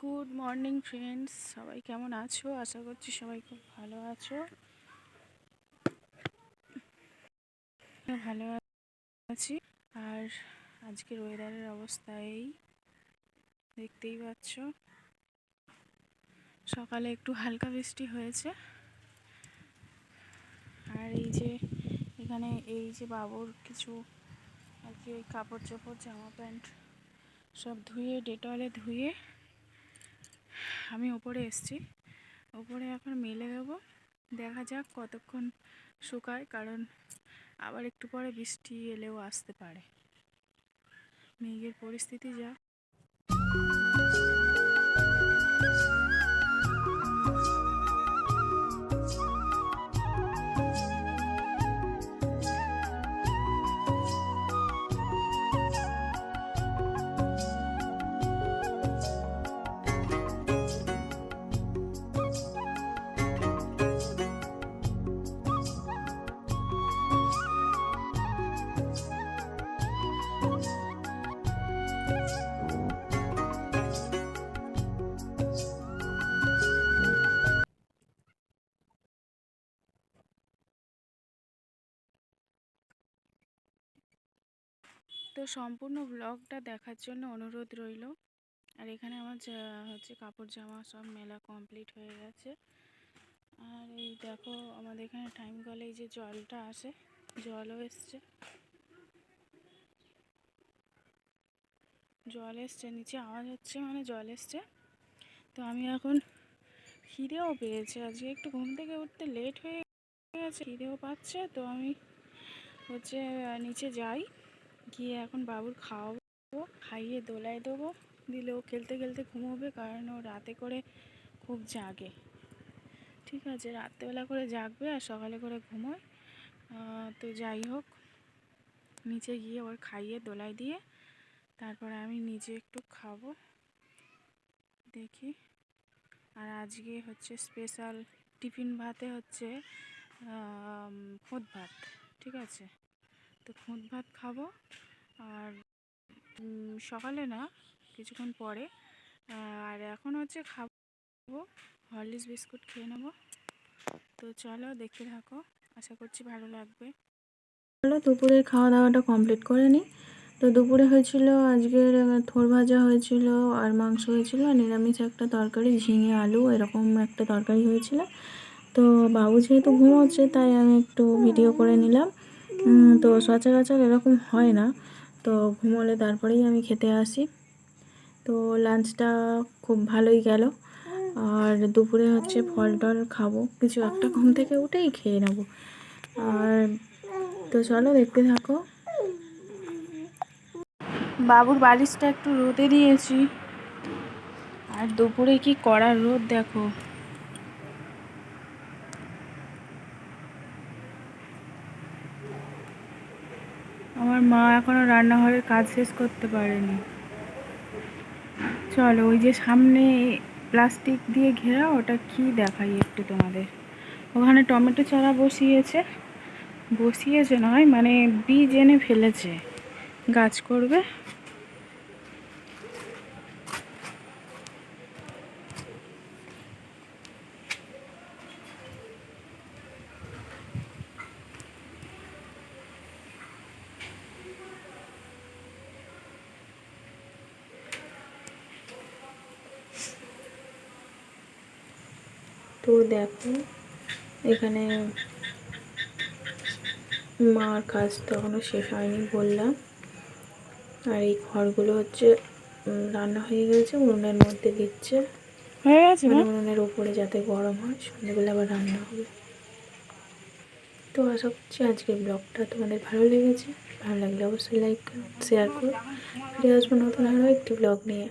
Good morning friends, সবাই কেমন আছো? আশা করছি সবাই খুব ভালো আছো। ভালো আছি। আর আজকের ওয়েদারের অবস্থা এই দেখতেই পাচ্ছ, সকালে একটু হালকা বৃষ্টি হয়েছে। আর এই যে এখানে এই যে বাবুর কিছু আর কি ওই কাপড় চোপড় জামা প্যান্ট সব ধুয়ে ডেটলে ধুয়ে আমি ওপরে এসেছি। ওপরে এখন মেলে দেবো, দেখা যাক কতক্ষণ শুকায়, কারণ আবার একটু পরে বৃষ্টি এলেও আসতে পারে। মেঘের পরিস্থিতি যা। তো সম্পূর্ণ ব্লগটা দেখার জন্য অনুরোধ রইল। আর এখানে আমার হচ্ছে কাপড় জামা সব মেলা কমপ্লিট হয়ে গেছে। আর এই দেখো আমাদের এখানে টাইম কলে এই যে জলটা আসে, জলও এসছে, জল এসছে, নিচে আওয়াজ হচ্ছে মানে জল এসছে। তো আমি এখন খিদেও পেয়েছে, আজকে একটু ঘুম থেকে উঠতে লেট হয়ে গেছে, খিদেও পাচ্ছে। তো আমি হচ্ছে নিচে যাই, গিয়ে এখন বাবুর খাওয়াবো, খাইয়ে দোলায় দেবো, দিলে ও খেলতে খেলতে ঘুমোবে, কারণ ও রাতে করে খুব জাগে। ঠিক আছে, রাত্রেবেলা করে জাগবে আর সকালে করে ঘুমোয়। তো যাই হোক, নিচে গিয়ে ওর খাইয়ে দোলাই দিয়ে তারপরে আমি নিজে একটু খাবো দেখি। আর আজকে হচ্ছে স্পেশাল টিফিন ভাতে হচ্ছে খুদ ভাত। ঠিক আছে, তো খুদ ভাত খাবো। আর সকালে না, কিছুক্ষণ পরে। আর এখন হচ্ছে খাবো হরলিক্স বিস্কুট খেয়ে নেবো। তো চলো দেখতে থাকো, আশা করছি ভালো লাগবে। চলো দুপুরের খাওয়া দাওয়াটা কমপ্লিট করে নিই। তো দুপুরে হয়েছিল আজকের থোড় ভাজা হয়েছিল, আর মাংস হয়েছিল, আর নিরামিষ একটা তরকারি, ঝিঙে আলু এরকম একটা তরকারি হয়েছিল। তো বাবু যেহেতু ঘুমোচ্ছে তাই আমি একটু ভিডিও করে নিলাম। তো সচরাচর এরকম হয় না, তো ঘুমোলে তারপরেই আমি খেতে আসি। তো লাঞ্চটা খুব ভালোই গেল। আর দুপুরে হচ্ছে ফল টল খাবো, কিছু একটা ঘুম থেকে উঠেই খেয়ে নেব। আর তো চলো দেখতে থাকো। বাবুর বালিশটা একটু রোদে দিয়েছি, আর দুপুরে কি কড়া রোদ দেখো। আমার মা এখনো রান্নাঘরের কাজ শেষ করতে পারেনি। চলো ওই যে সামনে প্লাস্টিক দিয়ে ঘেরা, ওটা কি দেখাই একটু তোমাদের। ওখানে টমেটো চারা বসিয়েছে, বসিয়েছে নয় মানে বীজ এনে ফেলেছে, গাছ করবে। তো দেখো এখানে মার কাজ তো এখনো শেষ হয়নি বললাম। আর এই খড়গুলো হচ্ছে রান্না হয়ে গেছে, উনুনের মধ্যে দিচ্ছে, হয়ে গেছে মানে উনুনের উপরে যাতে গরম হয়, সন্ধ্যেবেলা আবার রান্না হবে। তো আশা করছি আজকের ব্লগটা তোমাদের ভালো লেগেছে। ভালো লাগলে অবশ্যই লাইক করো, শেয়ার করো। ফিরে আসবো নতুন আরও একটি ব্লগ নিয়ে।